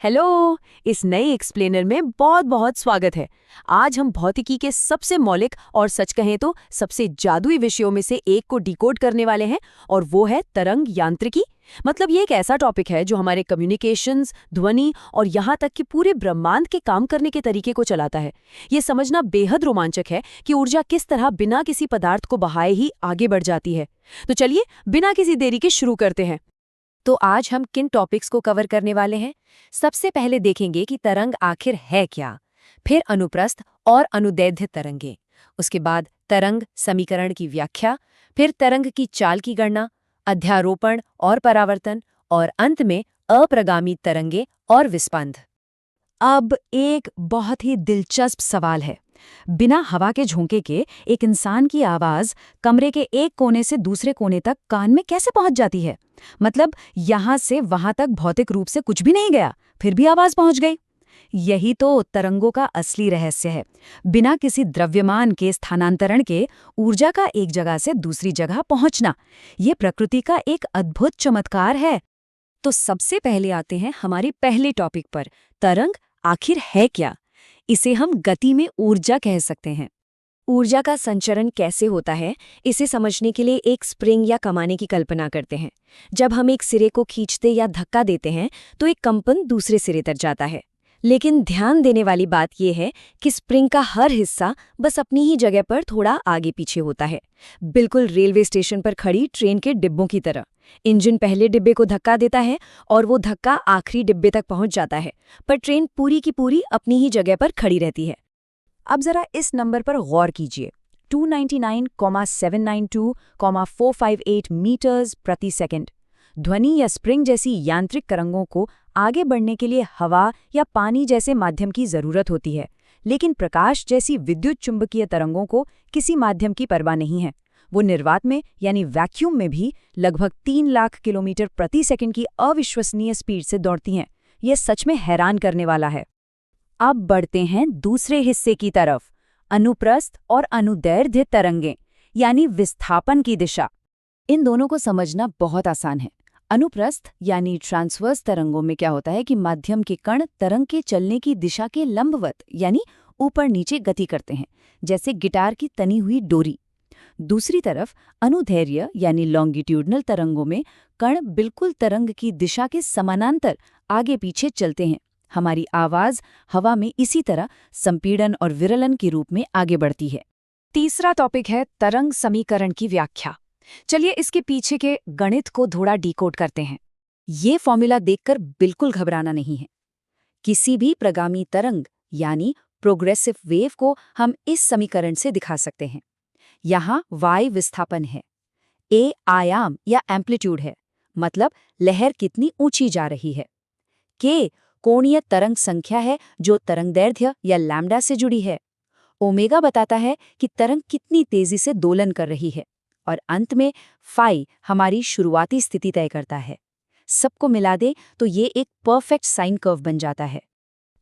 Hello. इस नए explainer में बहुत बहुत स्वागत है। आज हम भौतिकी के सबसे मौलिक और सच कहें तो सबसे जादुई विषयों में से एक को डिकोड करने वाले हैं, और वो है तरंग यांत्रिकी। मतलब ये एक ऐसा टॉपिक है जो हमारे कम्युनिकेशंस, ध्वनि और यहाँ तक कि पूरे ब्रह्मांड के काम करने के तरीके को चलाता है। ये समझना बेहद रोमांचक है कि ऊर्जा किस तरह बिना किसी पदार्थ को बहाए ही आगे बढ़ जाती है। तो चलिए बिना किसी देरी के शुरू करते हैं। तो आज हम किन टॉपिक्स को कवर करने वाले हैं? सबसे पहले देखेंगे कि तरंग आखिर है क्या, फिर अनुप्रस्थ और अनुदैर्ध्य तरंगे, उसके बाद तरंग समीकरण की व्याख्या, फिर तरंग की चाल की गणना, अध्यारोपण और परावर्तन, और अंत में अप्रगामी तरंगे और विस्पंद। अब एक बहुत ही दिलचस्प सवाल है। बिना हवा के झोंके के एक इंसान की आवाज कमरे के एक कोने से दूसरे कोने तक कान में कैसे पहुंच जाती है? मतलब यहां से वहां तक भौतिक रूप से कुछ भी नहीं गया, फिर भी आवाज पहुंच गई। यही तो तरंगों का असली रहस्य है। बिना किसी द्रव्यमान के स्थानांतरण के ऊर्जा का एक जगह से दूसरी जगह पहुंचना, ये प्रकृति का एक अद्भुत चमत्कार है। तो सबसे पहले आते हैं हमारे पहले टॉपिक पर, तरंग आखिर है क्या? इसे हम गति में ऊर्जा कह सकते हैं। ऊर्जा का संचरण कैसे होता है, इसे समझने के लिए एक स्प्रिंग या कमाने की कल्पना करते हैं। जब हम एक सिरे को खींचते या धक्का देते हैं तो एक कंपन दूसरे सिरे तक जाता है। लेकिन ध्यान देने वाली बात यह है कि स्प्रिंग का हर हिस्सा बस अपनी ही जगह पर थोड़ा आगे पीछे होता है, बिल्कुल रेलवे स्टेशन पर खड़ी ट्रेन के डिब्बों की तरह। इंजन पहले डिब्बे को धक्का देता है और वो धक्का आखिरी डिब्बे तक पहुंच जाता है, पर ट्रेन पूरी की पूरी अपनी ही जगह पर खड़ी रहती है। अब जरा इस नंबर पर गौर कीजिए, 299,792,458 मीटर्स प्रति सेकंड। ध्वनि या स्प्रिंग जैसी यांत्रिक तरंगों को आगे बढ़ने के लिए हवा या पानी जैसे माध्यम की जरूरत होती है, लेकिन प्रकाश जैसी विद्युत चुंबकीय तरंगों को किसी माध्यम की परवाह नहीं है। वो निर्वात में यानी वैक्यूम में भी लगभग 3 लाख किलोमीटर प्रति सेकंड की अविश्वसनीय स्पीड से दौड़ती हैं। ये सच में हैरान करने वाला है। अब बढ़ते हैं दूसरे हिस्से की तरफ, अनुप्रस्थ और अनुदैर्ध्य तरंगें यानी विस्थापन की दिशा। इन दोनों को समझना बहुत आसान है। अनुप्रस्थ यानी ट्रांसवर्स तरंगों में क्या होता है कि माध्यम के कण तरंग के चलने की दिशा के लंबवत यानी ऊपर नीचे गति करते हैं, जैसे गिटार की तनी हुई डोरी। दूसरी तरफ अनुदैर्ध्य यानी लॉन्गिट्यूडनल तरंगों में कण बिल्कुल तरंग की दिशा के समानांतर आगे पीछे चलते हैं। हमारी आवाज हवा में इसी तरह संपीड़न और विरलन के रूप में आगे बढ़ती है। तीसरा टॉपिक है तरंग समीकरण की व्याख्या। चलिए इसके पीछे के गणित को थोड़ा डिकोड करते हैं। ये फॉर्मूला देखकर बिल्कुल घबराना नहीं है। किसी भी प्रगामी तरंग यानी प्रोग्रेसिव वेव को हम इस समीकरण से दिखा सकते हैं। यहाँ y विस्थापन है, a आयाम या एम्पलीट्यूड है, मतलब लहर कितनी ऊंची जा रही है, k कोणीय तरंग संख्या है जो तरंगदैर्ध्य या लैम्डा से जुड़ी है, ओमेगा बताता है कि तरंग कितनी तेजी से दोलन कर रही है, और अंत में फाई हमारी शुरुआती स्थिति तय करता है। सबको मिला दे तो ये एक परफेक्ट साइन कर्व बन जाता है।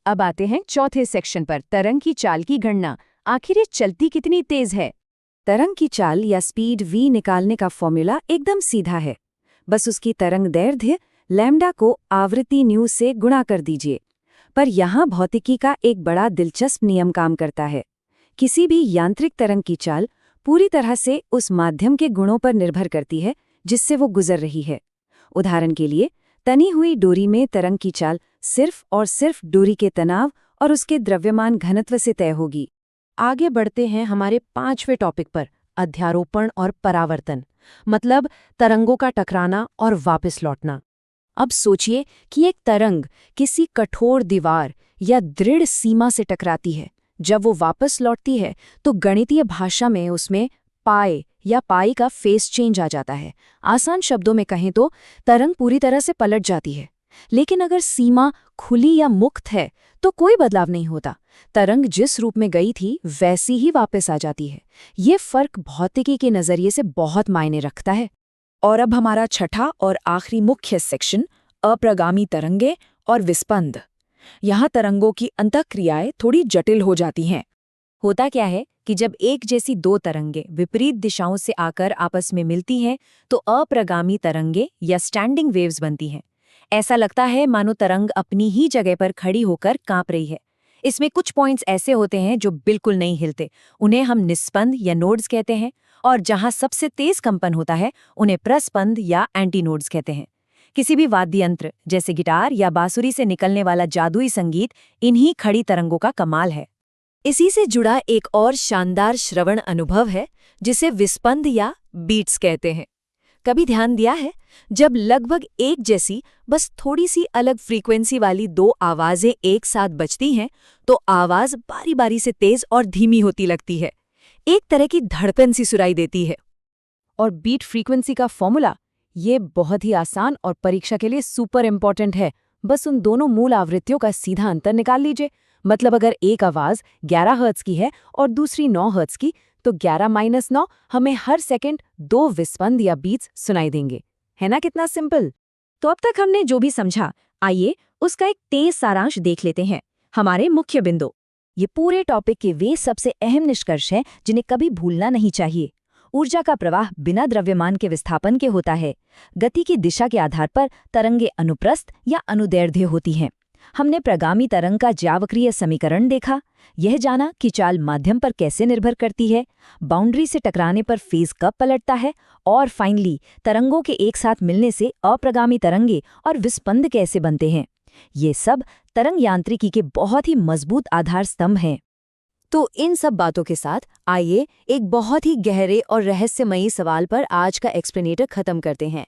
अब आते हैं चौथे सेक्शन पर, तरंग की चाल की गणना। आखिर ये चलती कितनी तेज है? तरंग की चाल या स्पीड v निकालने का फॉर्मूला एकदम सीधा है। बस उसकी तरंगदैर्ध्य लैम्डा को आवृत्ति न्यू से गुणा कर दीजिए। पर यहाँ भौतिकी का एक बड़ा दिलचस्प नियम काम करता है। किसी भी यांत्रिक तरंग की चाल पूरी तरह से उस माध्यम के गुणों पर निर्भर करती है जिससे वो गुजर रही है। उदाहरण के लिए, तनी हुई डोरी में तरंग की चाल सिर्फ और सिर्फ डोरी के तनाव और उसके द्रव्यमान घनत्व से तय होगी। आगे बढ़ते हैं हमारे पांचवें टॉपिक पर, अध्यारोपण और परावर्तन, मतलब तरंगों का टकराना और वापस लौटना। अब सोचिए कि एक तरंग किसी कठोर दीवार या दृढ़ सीमा से टकराती है। जब वो वापस लौटती है तो गणितीय भाषा में उसमें पाई या पाई का फेस चेंज आ जाता है। आसान शब्दों में कहें तो तरंग पूरी तरह से पलट जाती है। लेकिन अगर सीमा खुली या मुक्त है तो कोई बदलाव नहीं होता। तरंग जिस रूप में गई थी वैसी ही वापस आ जाती है। ये फर्क भौतिकी के नजरिए से बहुत मायने रखता है। और अब हमारा छठा और आखिरी मुख्य सेक्शन, अप्रगामी तरंगे और विस्पंद। यहाँ तरंगों की अंतःक्रियाएं थोड़ी जटिल हो जाती हैं। होता क्या है कि जब एक जैसी दो तरंगे विपरीत दिशाओं से आकर आपस में मिलती हैं तो अप्रगामी तरंगे या स्टैंडिंग वेव्स बनती हैं। ऐसा लगता है मानो तरंग अपनी ही जगह पर खड़ी होकर कांप रही है। इसमें कुछ पॉइंट्स ऐसे होते हैं जो बिल्कुल नहीं हिलते, उन्हें हम निस्पंद या नोड्स कहते हैं, और जहां सबसे तेज कंपन होता है उन्हें प्रस्पंद या एंटी नोड्स कहते हैं। किसी भी वाद्य यंत्र जैसे गिटार या बांसुरी से निकलने वाला जादुई संगीत इन्हीं खड़ी तरंगों का कमाल है। इसी से जुड़ा एक और शानदार श्रवण अनुभव है जिसे विस्पंद या बीट्स कहते हैं। कभी ध्यान दिया है, जब लगभग एक जैसी बस थोड़ी सी अलग फ्रीक्वेंसी वाली दो आवाजें एक साथ बजती हैं तो आवाज बारी बारी से तेज और धीमी होती लगती है, एक तरह की धड़कन सी सुनाई देती है। और बीट फ्रीक्वेंसी का फॉर्मूला, ये बहुत ही आसान और परीक्षा के लिए सुपर इम्पोर्टेंट है। बस उन दोनों मूल आवृत्तियों का सीधा अंतर निकाल लीजिए। मतलब अगर एक आवाज 11 हर्ट्ज की है और दूसरी 9 हर्ट्ज की, तो 11-9 हमें हर सेकंड 2 विस्पंद या बीट्स सुनाई देंगे। है ना कितना सिंपल? तो अब तक हमने जो भी समझा, आइए उसका एक तेज सारांश देख लेते हैं। हमारे मुख्य बिंदु, ये पूरे टॉपिक के वे सबसे अहम निष्कर्ष हैं जिन्हें कभी भूलना नहीं चाहिए। ऊर्जा का प्रवाह बिना द्रव्यमान के विस्थापन के होता है। गति की दिशा के आधार पर तरंगे अनुप्रस्थ या अनुदैर्ध्य होती हैं। हमने प्रगामी तरंग का ज्यावक्रीय समीकरण देखा, यह जाना कि चाल माध्यम पर कैसे निर्भर करती है, बाउंड्री से टकराने पर फेज कब पलटता है, और फाइनली तरंगों के एक साथ मिलने से अप्रगामी तरंगे और विस्पंद कैसे बनते हैं। ये सब तरंग यांत्रिकी के बहुत ही मजबूत आधार स्तंभ हैं। तो इन सब बातों के साथ आइए एक बहुत ही गहरे और रहस्यमयी सवाल पर आज का एक्सप्लेनेटर खत्म करते हैं।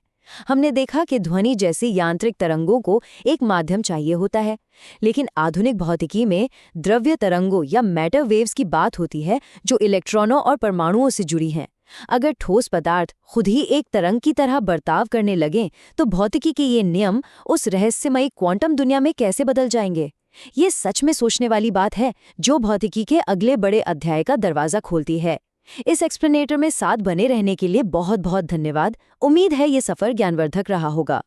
हमने देखा कि ध्वनि जैसी यांत्रिक तरंगों को एक माध्यम चाहिए होता है, लेकिन आधुनिक भौतिकी में द्रव्य तरंगों या मैटर वेव्स की बात होती है जो इलेक्ट्रॉनों और परमाणुओं से जुड़ी हैं। अगर ठोस पदार्थ खुद ही एक तरंग की तरह बर्ताव करने लगें तो भौतिकी के ये नियम उस रहस्यमयी क्वांटम दुनिया में कैसे बदल जाएंगे? ये सच में सोचने वाली बात है जो भौतिकी के अगले बड़े अध्याय का दरवाजा खोलती है। इस एक्सप्लेनेटर में साथ बने रहने के लिए बहुत बहुत धन्यवाद। उम्मीद है ये सफर ज्ञानवर्धक रहा होगा।